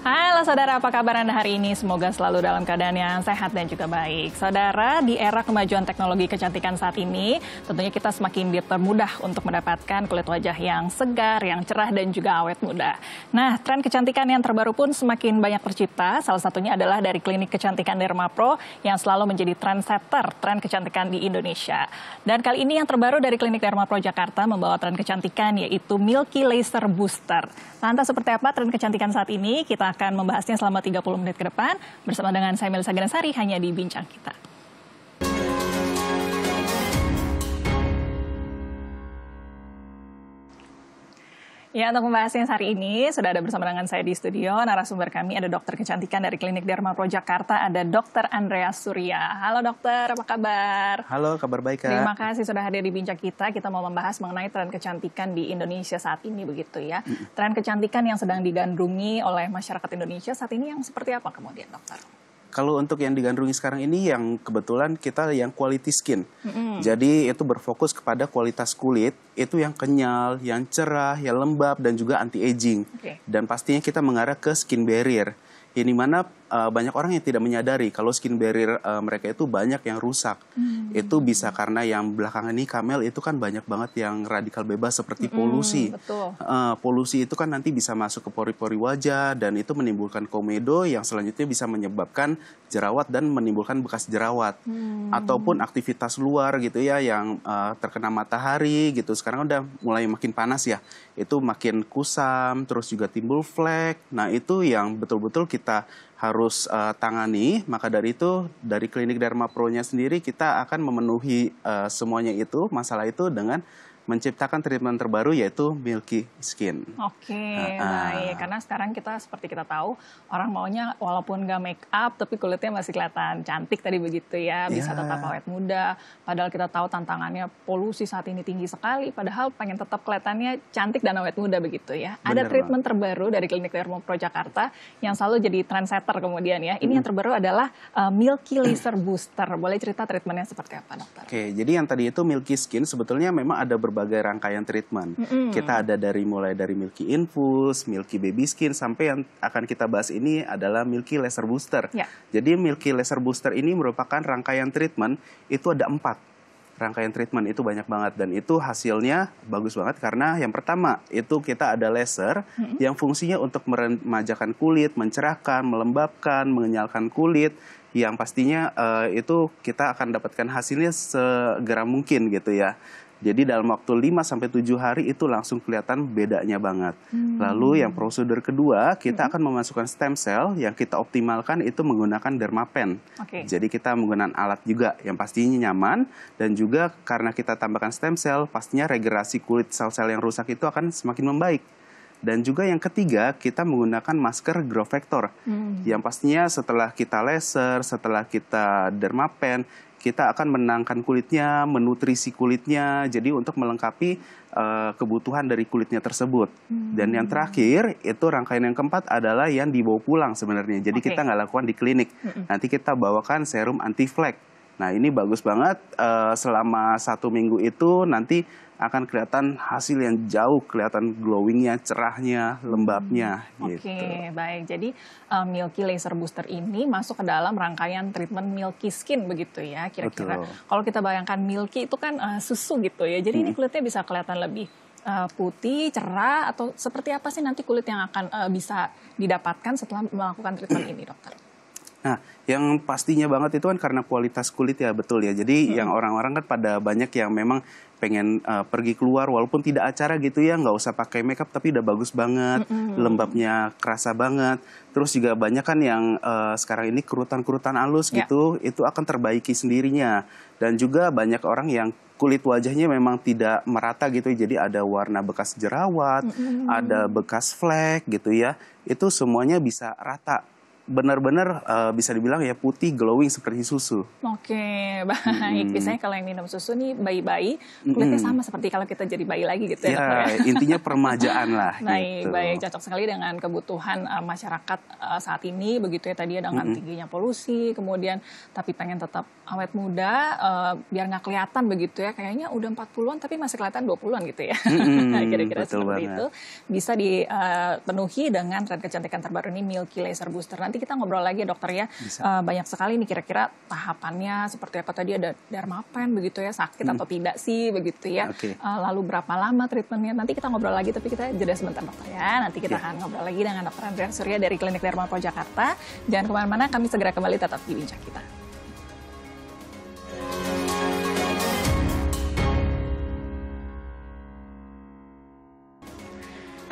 Halo saudara, apa kabar Anda hari ini? Semoga selalu dalam keadaan yang sehat dan juga baik. Saudara, di era kemajuan teknologi kecantikan saat ini, tentunya kita semakin dipermudah untuk mendapatkan kulit wajah yang segar, yang cerah, dan juga awet muda. Nah, tren kecantikan yang terbaru pun semakin banyak tercipta. Salah satunya adalah dari klinik kecantikan Dermapro yang selalu menjadi trendsetter tren kecantikan di Indonesia. Dan kali ini yang terbaru dari klinik Dermapro Jakarta membawa tren kecantikan yaitu Milky Laser Booster. Lantas seperti apa tren kecantikan saat ini? Kita akan membahasnya selama 30 menit ke depan bersama dengan saya Melisa Ganesari hanya di Bincang Kita. Ya, untuk membahasnya hari ini sudah ada bersama dengan saya di studio. Narasumber kami ada dokter kecantikan dari Klinik Dermapro Jakarta, ada Dr. Andreas Surya. Halo dokter, apa kabar? Halo, kabar baik Kak. Terima kasih sudah hadir di Bincang Kita. Kita mau membahas mengenai tren kecantikan di Indonesia saat ini begitu ya. Tren kecantikan yang sedang digandrungi oleh masyarakat Indonesia saat ini yang seperti apa kemudian dokter? Kalau untuk yang digandrungi sekarang ini yang kebetulan kita yang quality skin. Jadi itu berfokus kepada kualitas kulit, itu yang kenyal, yang cerah, yang lembab, dan juga anti-aging. Dan pastinya kita mengarah ke skin barrier. Ini mana banyak orang yang tidak menyadari kalau skin barrier mereka itu banyak yang rusak. Itu bisa karena yang belakangan ini Kamel itu kan banyak banget yang radikal bebas seperti polusi. Polusi itu kan nanti bisa masuk ke pori-pori wajah dan itu menimbulkan komedo yang selanjutnya bisa menyebabkan jerawat dan menimbulkan bekas jerawat. Ataupun aktivitas luar gitu ya yang terkena matahari gitu. Sekarang udah mulai makin panas ya. Itu makin kusam, terus juga timbul flek. Nah itu yang betul-betul kita harus tangani. Maka dari itu dari Klinik Dermapro-nya sendiri kita akan memenuhi semuanya itu, masalah itu dengan menciptakan treatment terbaru yaitu Milky Skin. Baik. Karena sekarang kita seperti kita tahu orang maunya walaupun nggak make up tapi kulitnya masih kelihatan cantik tadi begitu ya, bisa tetap awet muda. Padahal kita tahu tantangannya polusi saat ini tinggi sekali. Padahal pengen tetap kelihatannya cantik dan awet muda begitu ya. Ada treatment terbaru dari Klinik Dermapro Jakarta yang selalu jadi trendsetter kemudian ya. Ini yang terbaru adalah Milky Laser Booster. Boleh cerita treatmentnya seperti apa dokter? Jadi yang tadi itu Milky Skin sebetulnya memang ada berbagai rangkaian treatment. Kita ada mulai dari Milky Infuse, Milky Baby Skin, sampai yang akan kita bahas ini adalah Milky Laser Booster. Jadi Milky Laser Booster ini merupakan rangkaian treatment, itu ada 4. Rangkaian treatment itu banyak banget dan itu hasilnya bagus banget karena yang pertama itu kita ada laser yang fungsinya untuk meremajakan kulit, mencerahkan, melembabkan, mengenyalkan kulit yang pastinya itu kita akan dapatkan hasilnya segera mungkin gitu ya. Jadi dalam waktu 5-7 hari itu langsung kelihatan bedanya banget. Lalu yang prosedur kedua, kita akan memasukkan stem cell yang kita optimalkan itu menggunakan Dermapen. Jadi kita menggunakan alat juga yang pastinya nyaman. Dan juga karena kita tambahkan stem cell, pastinya regenerasi kulit sel-sel yang rusak itu akan semakin membaik. Dan juga yang ketiga, kita menggunakan masker Growth Factor. Yang pastinya setelah kita laser, setelah kita Dermapen, kita akan menenangkan kulitnya, menutrisi kulitnya, jadi untuk melengkapi kebutuhan dari kulitnya tersebut. Dan yang terakhir, itu rangkaian yang keempat adalah yang dibawa pulang sebenarnya. Jadi kita nggak lakukan di klinik. Nanti kita bawakan serum anti-flek. Nah ini bagus banget, selama 1 minggu itu nanti akan kelihatan hasil yang jauh, kelihatan glowingnya, cerahnya, lembabnya. Baik. Jadi Milky Laser Booster ini masuk ke dalam rangkaian treatment Milky Skin begitu ya kira-kira. Kalau kita bayangkan Milky itu kan susu gitu ya, jadi ini kulitnya bisa kelihatan lebih putih, cerah, atau seperti apa sih nanti kulit yang akan bisa didapatkan setelah melakukan treatment ini dokter? Nah, yang pastinya banget itu kan karena kualitas kulit ya, betul ya. Jadi yang orang-orang kan pada banyak yang memang pengen pergi keluar walaupun tidak acara gitu ya, nggak usah pakai makeup tapi udah bagus banget, lembabnya kerasa banget. Terus juga banyak kan yang sekarang ini kerutan-kerutan halus gitu, itu akan terbaiki sendirinya. Dan juga banyak orang yang kulit wajahnya memang tidak merata gitu, jadi ada warna bekas jerawat, ada bekas flek gitu ya, itu semuanya bisa rata. benar-benar bisa dibilang ya putih glowing seperti susu. Oke, baik. Biasanya kalau yang minum susu nih bayi-bayi, kulitnya sama seperti kalau kita jadi bayi lagi gitu ya, dokter ya. Intinya permajaan lah. Baik, gitu. baik. Cocok sekali dengan kebutuhan masyarakat saat ini, begitu ya tadi ya, dengan tingginya polusi, kemudian tapi pengen tetap awet muda, biar nggak kelihatan begitu ya. Kayaknya udah 40-an tapi masih kelihatan 20-an gitu ya. Kira-kira seperti itu. Bisa dipenuhi dengan tren kecantikan terbaru ini, Milky Laser Booster. Nanti kita ngobrol lagi dokter ya, banyak sekali nih kira-kira tahapannya seperti apa tadi, ada dermapen begitu ya, sakit atau tidak sih begitu ya, lalu berapa lama treatmentnya, nanti kita ngobrol lagi, tapi kita jeda sebentar dokter ya, nanti kita akan ngobrol lagi dengan Dr. Andreas Surya dari Klinik Derma Pro Jakarta. Jangan kemana-mana, kami segera kembali, tetap di Bincang Kita.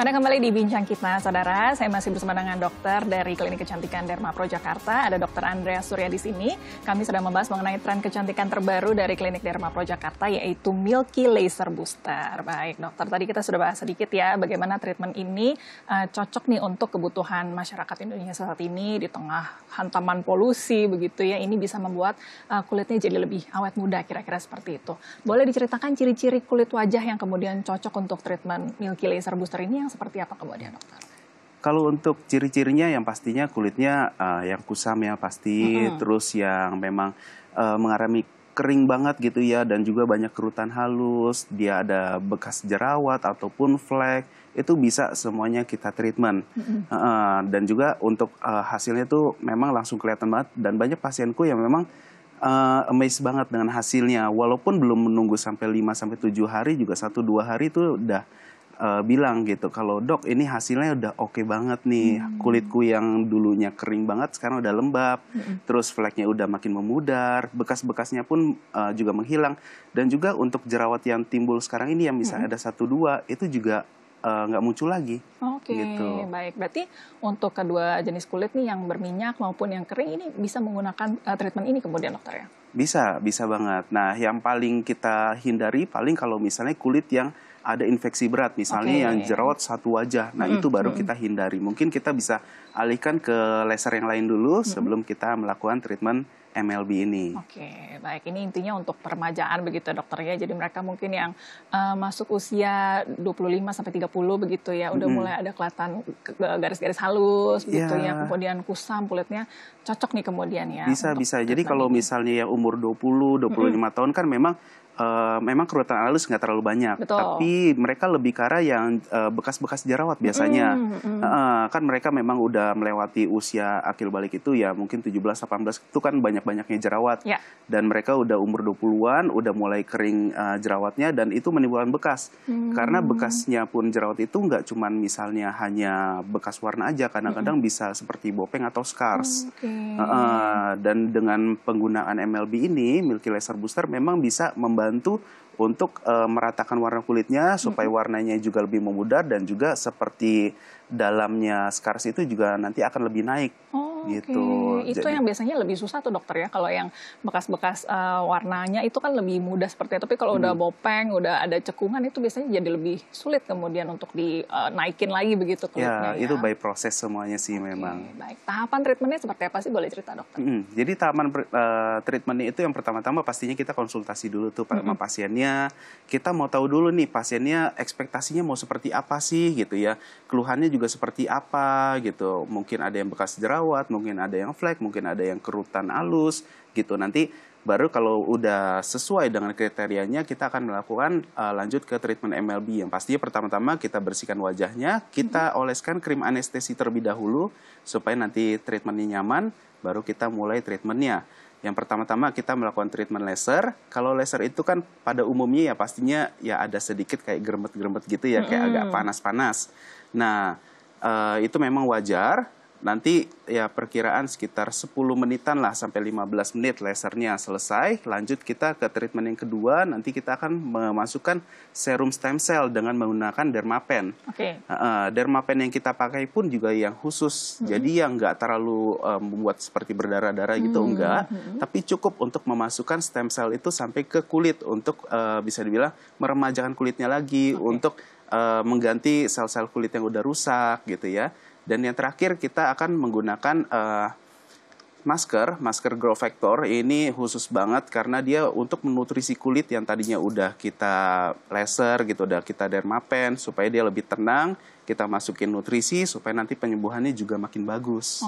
Anda kembali di Bincang Kita, saudara. Saya masih bersama dengan dokter dari Klinik Kecantikan Derma Pro Jakarta. Ada Dr. Andreas Surya di sini. Kami sedang membahas mengenai tren kecantikan terbaru dari Klinik Derma Pro Jakarta, yaitu Milky Laser Booster. Baik, dokter, tadi kita sudah bahas sedikit ya, bagaimana treatment ini cocok nih untuk kebutuhan masyarakat Indonesia saat ini di tengah hantaman polusi, begitu ya. Ini bisa membuat kulitnya jadi lebih awet muda, kira-kira seperti itu. Boleh diceritakan ciri-ciri kulit wajah yang kemudian cocok untuk treatment Milky Laser Booster ini, yang seperti apa kemudian dokter? Kalau untuk ciri-cirinya yang pastinya kulitnya yang kusam ya pasti, terus yang memang mengalami kering banget gitu ya, dan juga banyak kerutan halus, dia ada bekas jerawat ataupun flek, itu bisa semuanya kita treatment. Dan juga untuk hasilnya tuh memang langsung kelihatan banget, dan banyak pasienku yang memang amazed banget dengan hasilnya, walaupun belum menunggu sampai 5-7 hari, juga 1-2 hari itu udah bilang gitu, kalau dok ini hasilnya udah oke banget nih, kulitku yang dulunya kering banget sekarang udah lembab, terus fleknya udah makin memudar, bekas-bekasnya pun juga menghilang, dan juga untuk jerawat yang timbul sekarang ini yang bisa ada 1-2 itu juga nggak muncul lagi. Oke, gitu. Baik. Berarti untuk kedua jenis kulit nih, yang berminyak maupun yang kering, ini bisa menggunakan treatment ini kemudian dokter ya? Bisa banget. Nah, yang paling kita hindari paling kalau misalnya kulit yang ada infeksi berat, misalnya yang jerawat satu wajah. Nah, itu baru kita hindari. Mungkin kita bisa alihkan ke laser yang lain dulu sebelum kita melakukan treatment MLB ini. Oke, baik. Ini intinya untuk peremajaan begitu dokter ya. Jadi mereka mungkin yang masuk usia 25-30 begitu ya, udah mulai ada kelihatan garis-garis halus begitu ya, kemudian kusam kulitnya, cocok nih kemudian ya. Bisa. Jadi kalau misalnya yang umur 20-25 tahun kan memang kerutan halus nggak terlalu banyak. Betul. Tapi mereka lebih ke arah yang bekas-bekas jerawat biasanya. Kan mereka memang udah melewati usia akil balik itu ya, mungkin 17-18 itu kan banyak-banyaknya jerawat. Dan mereka udah umur 20-an, udah mulai kering jerawatnya, dan itu menimbulkan bekas. Karena bekasnya pun jerawat itu nggak cuman misalnya hanya bekas warna aja, kadang-kadang bisa seperti bopeng atau scars. Dan dengan penggunaan MLB ini, Milky Laser Booster memang bisa membantu untuk meratakan warna kulitnya supaya warnanya juga lebih memudar, dan juga seperti dalamnya scars itu juga nanti akan lebih naik. Gitu. Itu yang biasanya lebih susah tuh dokter ya, kalau yang bekas-bekas warnanya itu kan lebih mudah seperti itu, tapi kalau udah bopeng, udah ada cekungan, itu biasanya jadi lebih sulit kemudian untuk dinaikin lagi begitu kulitnya. Itu by proses semuanya sih memang. Baik, tahapan treatmentnya seperti apa sih, boleh cerita dokter? Jadi tahapan treatmentnya itu yang pertama-tama pastinya kita konsultasi dulu tuh sama pasiennya. Kita mau tahu dulu nih pasiennya ekspektasinya mau seperti apa sih gitu ya, keluhannya juga seperti apa gitu. Mungkin ada yang bekas jerawat, mungkin ada yang flek, mungkin ada yang kerutan halus gitu. Nanti baru kalau udah sesuai dengan kriterianya, kita akan melakukan lanjut ke treatment MLB. Yang pastinya pertama-tama kita bersihkan wajahnya, kita oleskan krim anestesi terlebih dahulu supaya nanti treatmentnya nyaman, baru kita mulai treatmentnya. Yang pertama-tama kita melakukan treatment laser. Kalau laser itu kan pada umumnya ya pastinya ya ada sedikit kayak geremet-geremet gitu ya, kayak agak panas-panas. Nah, itu memang wajar. Nanti ya perkiraan sekitar 10 menitan lah sampai 15 menit lasernya selesai. Lanjut kita ke treatment yang kedua, nanti kita akan memasukkan serum stem cell dengan menggunakan dermapen. Dermapen yang kita pakai pun juga yang khusus, jadi yang nggak terlalu membuat seperti berdarah-darah gitu, enggak. Tapi cukup untuk memasukkan stem cell itu sampai ke kulit untuk bisa dibilang meremajakan kulitnya lagi, untuk mengganti sel-sel kulit yang udah rusak gitu ya. Dan yang terakhir kita akan menggunakan masker Grow Factor. Ini khusus banget karena dia untuk menutrisi kulit yang tadinya udah kita laser gitu, udah kita dermapen supaya dia lebih tenang. Kita masukin nutrisi supaya nanti penyembuhannya juga makin bagus.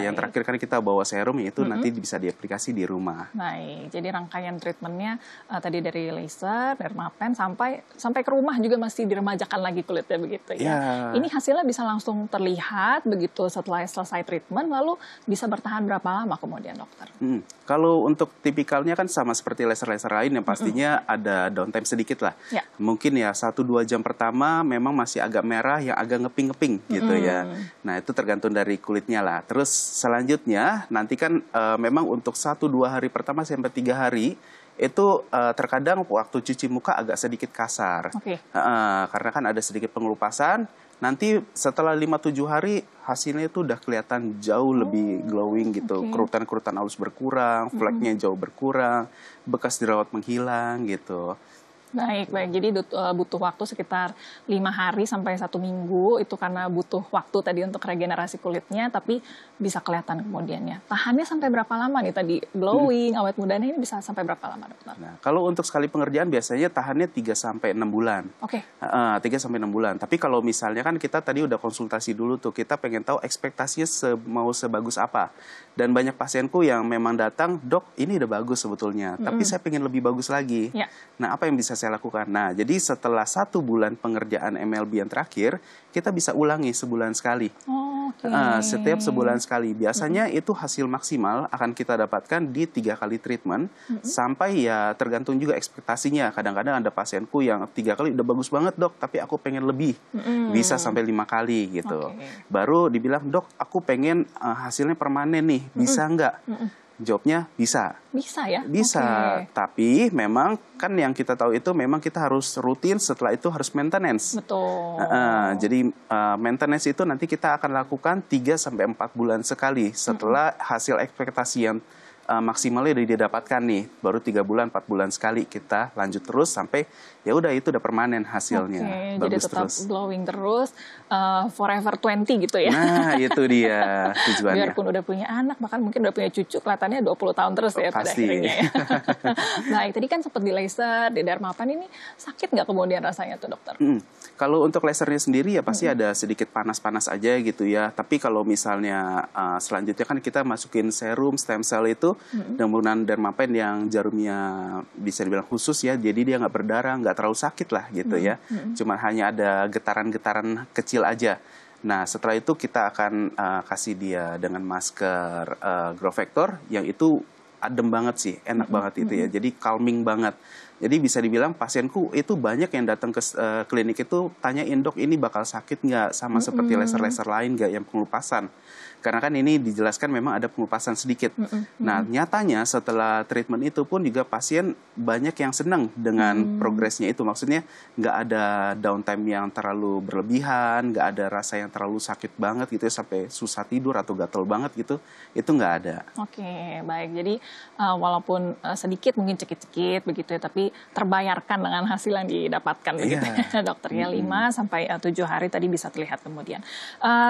Yang terakhir kan kita bawa serum, itu nanti bisa diaplikasi di rumah. Baik, jadi rangkaian treatmentnya tadi dari laser, dermapen sampai ke rumah juga masih diremajakan lagi kulitnya begitu ya. Ini hasilnya bisa langsung terlihat begitu setelah selesai treatment, lalu bisa bertahan berapa lama kemudian dokter? Kalau untuk tipikalnya kan sama seperti laser-laser lain yang pastinya ada downtime sedikit lah. Mungkin ya 1-2 jam pertama memang masih agak merah, yang agak ngeping-ngeping gitu ya. Nah itu tergantung dari kulitnya lah. Terus selanjutnya nanti kan memang untuk 1-2 hari pertama sampai 3 hari itu terkadang waktu cuci muka agak sedikit kasar. Karena kan ada sedikit pengelupasan. Nanti setelah 5-7 hari hasilnya itu udah kelihatan jauh lebih glowing gitu. Kerutan-kerutan halus berkurang, fleknya jauh berkurang, bekas jerawat menghilang gitu. Baik. Jadi butuh waktu sekitar 5 hari sampai 1 minggu, itu karena butuh waktu tadi untuk regenerasi kulitnya, tapi bisa kelihatan kemudiannya. Tahannya sampai berapa lama nih tadi? Glowing, awet mudanya ini bisa sampai berapa lama, dokter? Nah, kalau untuk sekali pengerjaan biasanya tahannya 3-6 bulan. 3-6 bulan. Tapi kalau misalnya kan kita tadi udah konsultasi dulu tuh, kita pengen tahu ekspektasinya mau sebagus apa. Dan banyak pasienku yang memang datang, dok ini udah bagus sebetulnya, tapi saya pengen lebih bagus lagi. Nah, apa yang bisa saya lakukan? Nah, jadi setelah 1 bulan pengerjaan MLB yang terakhir, kita bisa ulangi sebulan sekali. Setiap sebulan sekali. Biasanya itu hasil maksimal akan kita dapatkan di 3 kali treatment, sampai ya tergantung juga ekspektasinya. Kadang-kadang ada pasienku yang 3 kali udah bagus banget dok, tapi aku pengen lebih. Bisa sampai 5 kali gitu. Baru dibilang, dok aku pengen hasilnya permanen nih, bisa nggak? Jawabnya bisa. Bisa ya? Bisa. Tapi memang kan yang kita tahu itu memang kita harus rutin, setelah itu harus maintenance. Betul. Jadi maintenance itu nanti kita akan lakukan 3-4 bulan sekali setelah hasil ekspektasi yang maksimalnya udah didapatkan nih. Baru 3 bulan, 4 bulan sekali kita lanjut terus sampai ya udah itu udah permanen hasilnya. Bagus, jadi tetap terus. Glowing terus, forever 20 gitu ya. Nah itu dia tujuannya. Biarpun udah punya anak, bahkan mungkin udah punya cucu, kelihatannya 20 tahun terus ya pada akhirnya. Baik, tadi kan sempat di laser, di dermapen, ini sakit nggak kemudian rasanya tuh dokter? Kalau untuk lasernya sendiri ya pasti ada sedikit panas-panas aja gitu ya. Tapi kalau misalnya selanjutnya kan kita masukin serum stem cell itu, dan menggunakan dermapen yang jarumnya bisa dibilang khusus ya, jadi dia nggak berdarah, nggak terlalu sakit lah gitu ya. Cuma hanya ada getaran-getaran kecil aja. Nah setelah itu kita akan kasih dia dengan masker Grow Factor yang itu adem banget sih, enak banget itu ya. Jadi calming banget. Jadi bisa dibilang pasienku itu banyak yang datang ke klinik itu tanyain, dok ini bakal sakit nggak sama seperti laser-laser lain nggak yang pengelupasan. Karena kan ini dijelaskan memang ada pengelupasan sedikit. Nah nyatanya setelah treatment itu pun juga pasien banyak yang senang dengan progresnya itu. Maksudnya nggak ada downtime yang terlalu berlebihan, nggak ada rasa yang terlalu sakit banget gitu ya, sampai susah tidur atau gatel banget gitu. Itu nggak ada. Baik. Jadi walaupun sedikit mungkin cekit-cekit begitu ya, tapi terbayarkan dengan hasil yang didapatkan begitu ya dokternya. 5-7 hari tadi bisa terlihat kemudian.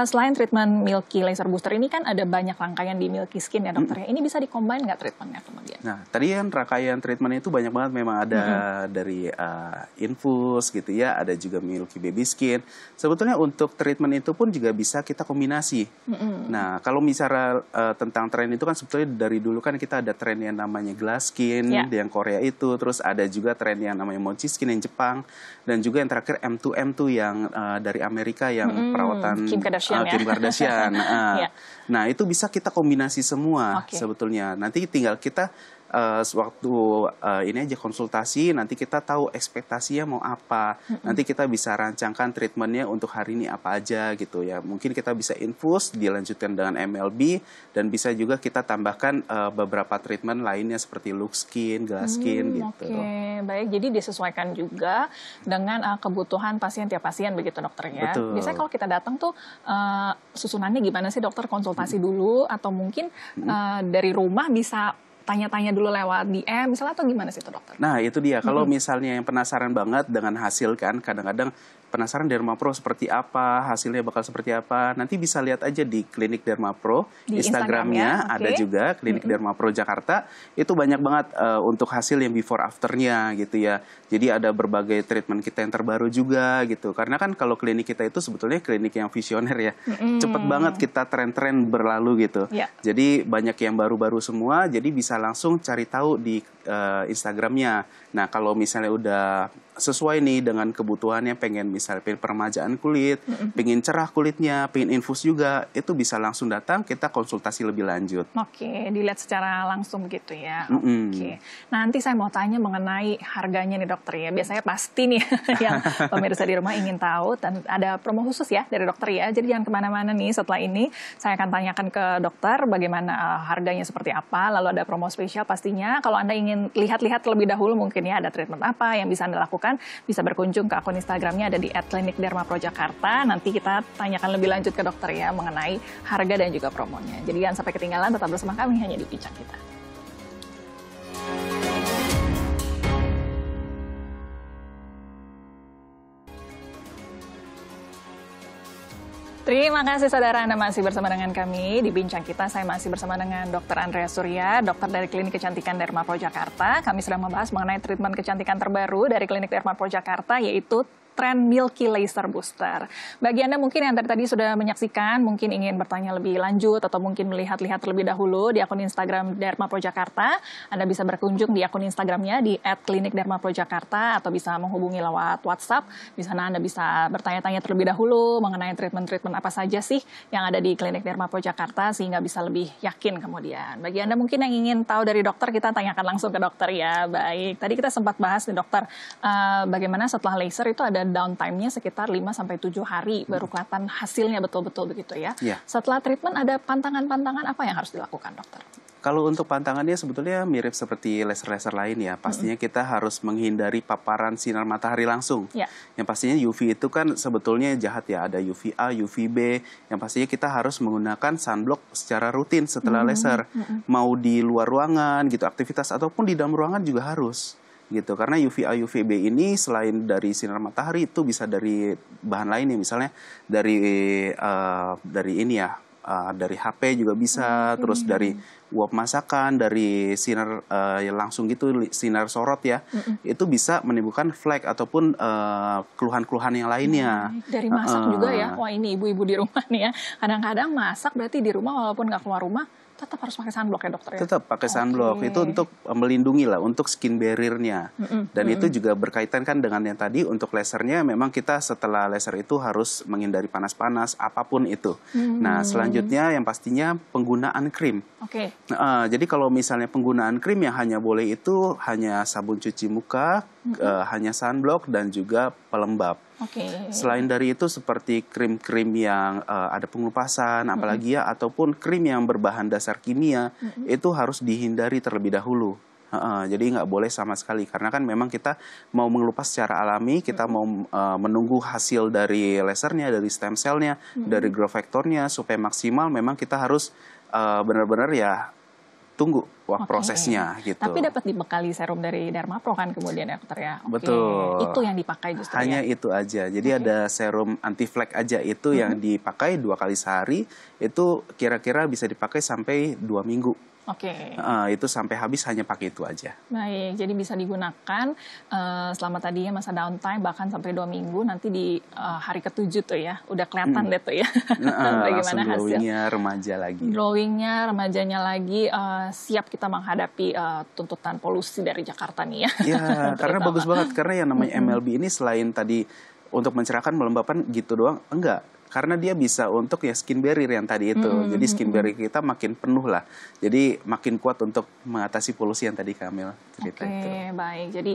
Selain treatment Milky Laser Booster ini kan ada banyak rangkaian di Milky Skin ya dokter ya. Ini bisa di-combine nggak treatmentnya kemudian? Nah tadi kan rangkaian treatment itu banyak banget, memang ada dari infus gitu ya, ada juga Milky Baby Skin. Sebetulnya untuk treatment itu pun juga bisa kita kombinasi. Nah kalau bicara tentang tren itu kan sebetulnya dari dulu kan kita ada tren yang namanya glass skin yang Korea itu, terus ada juga tren yang namanya mochi skin yang Jepang, dan juga yang terakhir M2M2 yang dari Amerika yang perawatan Kim Kardashian. Nah itu bisa kita kombinasi semua sebetulnya. Nanti tinggal kita waktu ini aja konsultasi, nanti kita tahu ekspektasinya mau apa. Nanti kita bisa rancangkan treatmentnya untuk hari ini apa aja gitu ya. Mungkin kita bisa infus, dilanjutkan dengan MLB, dan bisa juga kita tambahkan beberapa treatment lainnya seperti look skin, glass skin gitu. Baik, jadi disesuaikan juga dengan kebutuhan pasien tiap pasien begitu dokter ya. Biasanya kalau kita datang tuh susunannya gimana sih dokter? Konsultasi dulu atau mungkin dari rumah bisa tanya-tanya dulu lewat DM misalnya, atau gimana sih itu dokter? Nah itu dia, kalau misalnya yang penasaran banget dengan hasil kan, kadang-kadang penasaran Dermapro seperti apa, hasilnya bakal seperti apa, nanti bisa lihat aja di Klinik Dermapro, di Instagramnya ada juga Klinik Dermapro Jakarta. Itu banyak banget untuk hasil yang before afternya gitu ya. Jadi ada berbagai treatment kita yang terbaru juga gitu. Karena kan kalau klinik kita itu sebetulnya klinik yang visioner ya. Cepet banget kita tren-tren berlalu gitu. Jadi banyak yang baru-baru semua, jadi bisa langsung cari tahu di Instagramnya. Nah kalau misalnya udah sesuai nih dengan kebutuhannya, pengen misalnya pengen peremajaan kulit, pengen cerah kulitnya, pengen infus juga, itu bisa langsung datang, kita konsultasi lebih lanjut. Oke, dilihat secara langsung gitu ya. Oke. Nanti saya mau tanya mengenai harganya nih dokter ya. Biasanya pasti nih yang pemirsa di rumah ingin tahu, dan ada promo khusus ya dari dokter ya. Jadi jangan kemana-mana nih, setelah ini saya akan tanyakan ke dokter bagaimana harganya seperti apa, lalu ada promo spesial pastinya. Kalau Anda ingin lihat-lihat terlebih dahulu mungkin ya ada treatment apa yang bisa Anda lakukan, bisa berkunjung ke akun Instagramnya ada di @klinikdermaprojakarta. Nanti kita tanyakan lebih lanjut ke dokter ya mengenai harga dan juga promonya. Jadi jangan sampai ketinggalan, tetap bersama kami hanya di Bincang Kita. Terima kasih saudara, Anda masih bersama dengan kami di Bincang Kita. Saya masih bersama dengan Dr. Andreas Surya, dokter dari Klinik Kecantikan Dermapro Jakarta. Kami sedang membahas mengenai treatment kecantikan terbaru dari Klinik Dermapro Jakarta, yaitu tren Milky Laser Booster. Bagi Anda mungkin yang tadi sudah menyaksikan, mungkin ingin bertanya lebih lanjut atau mungkin melihat-lihat terlebih dahulu di akun Instagram Dermapro Jakarta, Anda bisa berkunjung di akun Instagramnya di @klinikdermaprojakarta atau bisa menghubungi lewat WhatsApp. Di sana Anda bisa bertanya-tanya terlebih dahulu mengenai treatment-treatment apa saja sih yang ada di Klinik Dermapro Jakarta sehingga bisa lebih yakin kemudian. Bagi Anda mungkin yang ingin tahu dari dokter, kita tanyakan langsung ke dokter ya. Baik, tadi kita sempat bahas nih dokter, bagaimana setelah laser itu ada downtime-nya sekitar 5-7 hari baru kelihatan hasilnya betul-betul begitu ya. Setelah treatment ada pantangan-pantangan apa yang harus dilakukan dokter? Kalau untuk pantangannya sebetulnya mirip seperti laser-laser lain ya. Pastinya kita harus menghindari paparan sinar matahari langsung. Yang pastinya UV itu kan sebetulnya jahat ya. Ada UVA, UVB. Yang pastinya kita harus menggunakan sunblock secara rutin setelah laser. Mau di luar ruangan gitu, aktivitas ataupun di dalam ruangan juga harus. Gitu, karena UVA UVB ini selain dari sinar matahari itu bisa dari bahan lain ya, misalnya dari ini ya, dari HP juga bisa, terus dari uap masakan, dari sinar langsung gitu, sinar sorot ya, itu bisa menimbulkan flek ataupun keluhan-keluhan yang lainnya. Dari masak juga ya, wah ini ibu-ibu di rumah nih ya, kadang-kadang masak berarti di rumah walaupun nggak keluar rumah, tetap harus pakai sunblock ya dokter ya? Tetap pakai sunblock, itu untuk melindungi lah, untuk skin barrier-nya. Dan itu juga berkaitan kan dengan yang tadi, untuk lasernya memang kita setelah laser itu harus menghindari panas-panas, apapun itu. Nah selanjutnya yang pastinya penggunaan krim. Jadi kalau misalnya penggunaan krim yang hanya boleh itu hanya sabun cuci muka, hanya sunblock dan juga pelembab. Selain dari itu seperti krim-krim yang ada pengelupasan, apalagi ya, ataupun krim yang berbahan dasar kimia, itu harus dihindari terlebih dahulu. Jadi nggak boleh sama sekali, karena kan memang kita mau mengelupas secara alami, kita mau menunggu hasil dari lasernya, dari stem cell-nya, dari growth factor-nya supaya maksimal, memang kita harus benar-benar ya tunggu prosesnya gitu. Tapi dapat dibekali serum dari Dermapro kan kemudian ya dokter ya? Betul. Itu yang dipakai justru hanya ya? Itu aja. Jadi ada serum anti flek aja itu yang dipakai 2 kali sehari, itu kira-kira bisa dipakai sampai 2 minggu. Itu sampai habis hanya pakai itu aja. Baik, jadi bisa digunakan selama tadinya masa downtime bahkan sampai 2 minggu, nanti di hari ke-7 tuh ya, udah kelihatan deh tuh ya. Bagaimana hasil? Glowingnya remaja lagi. Glowingnya remajanya lagi, siap kita menghadapi tuntutan polusi dari Jakarta nih ya. Ya, karena bagus banget, karena yang namanya MLB ini selain tadi untuk mencerahkan, melembabkan gitu doang, enggak. Karena dia bisa untuk ya skin barrier yang tadi itu. Jadi skin barrier kita makin penuh lah. Jadi makin kuat untuk mengatasi polusi yang tadi Kamil cerita itu. Baik. Jadi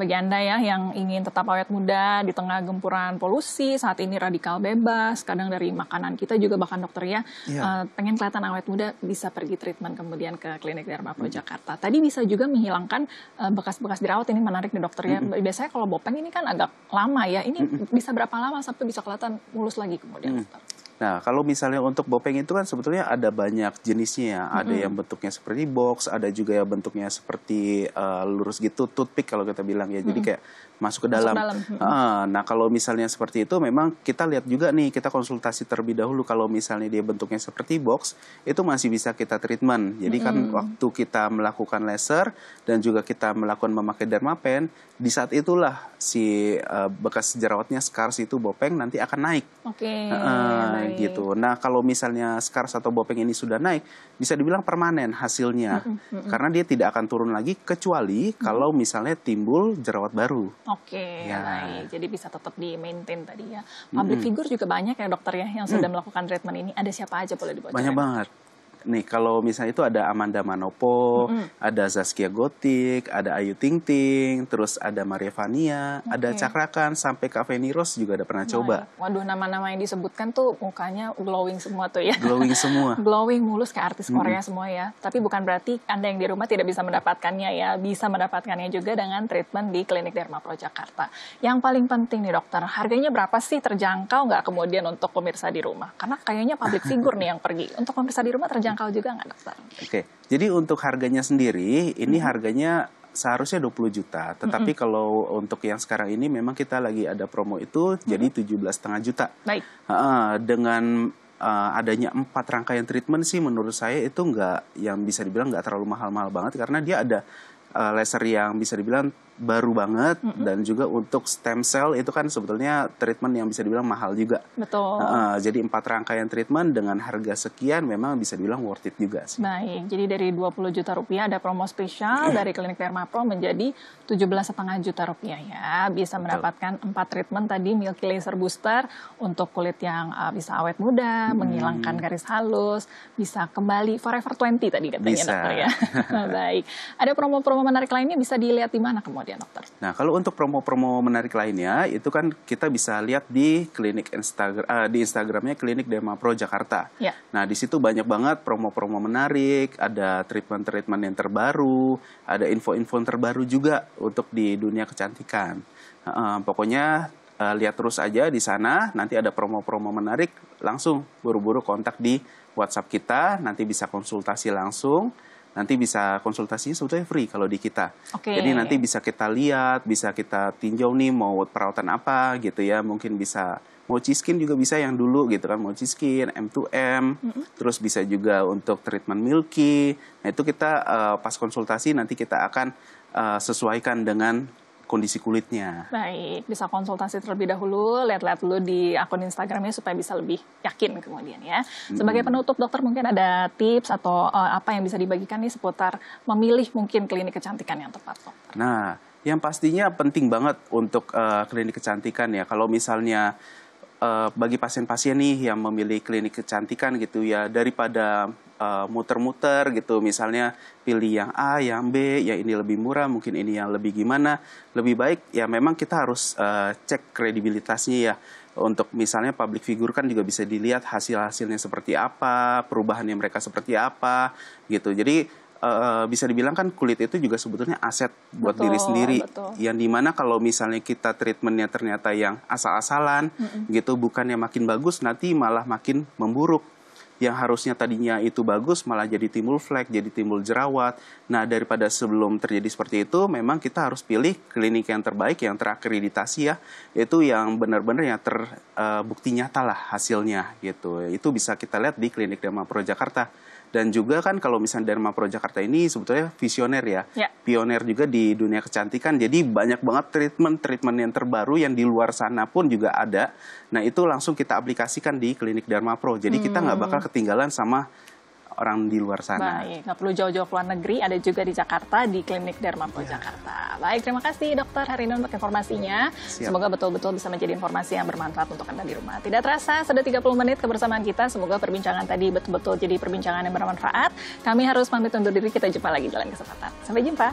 bagi Anda ya yang ingin tetap awet muda di tengah gempuran polusi, saat ini radikal bebas, kadang dari makanan kita juga bahkan dokter ya, pengen kelihatan awet muda, bisa pergi treatment kemudian ke Klinik Dermapro Jakarta. Tadi bisa juga menghilangkan bekas-bekas jerawat, ini menarik nih dokter ya. Biasanya kalau bopeng ini kan agak lama ya. Ini bisa berapa lama sampai bisa kelihatan mulus lagi kemudian dokter? Nah, kalau misalnya untuk bopeng itu kan sebetulnya ada banyak jenisnya ya. Ada yang bentuknya seperti box, ada juga yang bentuknya seperti lurus gitu, toothpick kalau kita bilang ya. Jadi kayak masuk ke dalam. Nah, kalau misalnya seperti itu memang kita lihat juga nih, kita konsultasi terlebih dahulu. Kalau misalnya dia bentuknya seperti box, itu masih bisa kita treatment. Jadi kan waktu kita melakukan laser dan juga kita melakukan memakai dermapen, di saat itulah si bekas jerawatnya, scars itu, bopeng nanti akan naik. Gitu. Nah, kalau misalnya scars atau bopeng ini sudah naik, bisa dibilang permanen hasilnya. Karena dia tidak akan turun lagi kecuali kalau misalnya timbul jerawat baru. Baik. Jadi bisa tetap di-maintain tadi ya. Public figure juga banyak ya dokter ya yang sudah melakukan treatment ini. Ada siapa aja boleh dibocorin? Banyak banget. Nih, kalau misalnya itu ada Amanda Manopo, ada Zaskia Gotik, ada Ayu Ting Ting, terus ada Maria Vania, ada Cakrakan, sampai Kak Feni Rose juga ada pernah coba. Waduh, nama-nama yang disebutkan tuh mukanya glowing semua tuh ya. Glowing semua. Glowing mulus kayak artis Korea semua ya. Tapi bukan berarti Anda yang di rumah tidak bisa mendapatkannya ya. Bisa mendapatkannya juga dengan treatment di Klinik Dermapro Jakarta. Yang paling penting nih dokter, harganya berapa sih, terjangkau nggak kemudian untuk pemirsa di rumah? Karena kayaknya public figure nih yang pergi. Untuk pemirsa di rumah terjangkau juga nggak dokter? Jadi untuk harganya sendiri, ini harganya seharusnya 20 juta. Tetapi kalau untuk yang sekarang ini memang kita lagi ada promo itu jadi 17,5 juta. Baik. Dengan adanya 4 rangkaian treatment sih menurut saya itu yang bisa dibilang nggak terlalu mahal-mahal banget. Karena dia ada laser yang bisa dibilang baru banget, dan juga untuk stem cell itu kan sebetulnya treatment yang bisa dibilang mahal juga. Betul. Jadi 4 rangkaian treatment dengan harga sekian memang bisa dibilang worth it juga sih. Baik, jadi dari 20 juta rupiah ada promo spesial dari Klinik Dermapro menjadi 17,5 juta rupiah ya. Bisa mendapatkan 4 treatment tadi, Milky Laser Booster untuk kulit yang bisa awet muda, menghilangkan garis halus, bisa kembali forever 20 tadi katanya dokter ya. Baik, ada promo-promo menarik lainnya bisa dilihat di mana kemudian dokter? Nah, kalau untuk promo-promo menarik lainnya itu kan kita bisa lihat di di Instagramnya Klinik Dermapro Jakarta. Nah, di situ banyak banget promo-promo menarik, ada treatment-treatment yang terbaru, ada info-info terbaru juga untuk di dunia kecantikan. Pokoknya lihat terus aja di sana, nanti ada promo-promo menarik, langsung buru-buru kontak di WhatsApp kita, nanti bisa konsultasi langsung. Nanti bisa konsultasinya sebetulnya free kalau di kita. Jadi nanti bisa kita lihat, bisa kita tinjau nih mau perawatan apa gitu ya. Mungkin bisa mau C-skin juga bisa yang dulu gitu kan, mau C-skin, M2M, terus bisa juga untuk treatment Milky. Nah itu kita pas konsultasi nanti kita akan sesuaikan dengan kondisi kulitnya. Baik, bisa konsultasi terlebih dahulu, lihat-lihat dulu di akun Instagramnya supaya bisa lebih yakin kemudian ya. Sebagai penutup dokter mungkin ada tips atau apa yang bisa dibagikan nih seputar memilih mungkin klinik kecantikan yang tepat dokter? Nah, yang pastinya penting banget untuk klinik kecantikan ya. Kalau misalnya bagi pasien-pasien nih yang memilih klinik kecantikan gitu ya, daripada muter-muter gitu, misalnya pilih yang A, yang B, yang ini lebih murah, mungkin ini yang lebih gimana, lebih baik ya memang kita harus cek kredibilitasnya ya. Untuk misalnya public figure kan juga bisa dilihat hasil-hasilnya seperti apa, perubahannya mereka seperti apa gitu. Jadi bisa dibilang kan kulit itu juga sebetulnya aset buat diri sendiri. Yang dimana kalau misalnya kita treatmentnya ternyata yang asal-asalan gitu, bukannya makin bagus, nanti malah makin memburuk. Yang harusnya tadinya itu bagus malah jadi timbul flek, jadi timbul jerawat. Nah, daripada sebelum terjadi seperti itu, memang kita harus pilih klinik yang terbaik, yang terakreditasi ya. Itu yang benar-benar yang terbukti nyata lah hasilnya gitu. Itu bisa kita lihat di Klinik Dermapro Jakarta. Dan juga kan kalau misalnya Dermapro Jakarta ini sebetulnya visioner ya. Pioner juga di dunia kecantikan. Jadi banyak banget treatment yang terbaru yang di luar sana pun juga ada. Nah itu langsung kita aplikasikan di Klinik Dermapro. Jadi kita nggak bakal ketinggalan sama orang di luar sana. Baik, nggak perlu jauh-jauh ke luar negeri, ada juga di Jakarta, di Klinik Dermapro Jakarta. Baik, terima kasih dokter hari ini untuk informasinya. Semoga betul-betul bisa menjadi informasi yang bermanfaat untuk Anda di rumah. Tidak terasa, sudah 30 menit kebersamaan kita. Semoga perbincangan tadi betul-betul jadi perbincangan yang bermanfaat. Kami harus pamit undur diri, kita jumpa lagi dalam kesempatan. Sampai jumpa.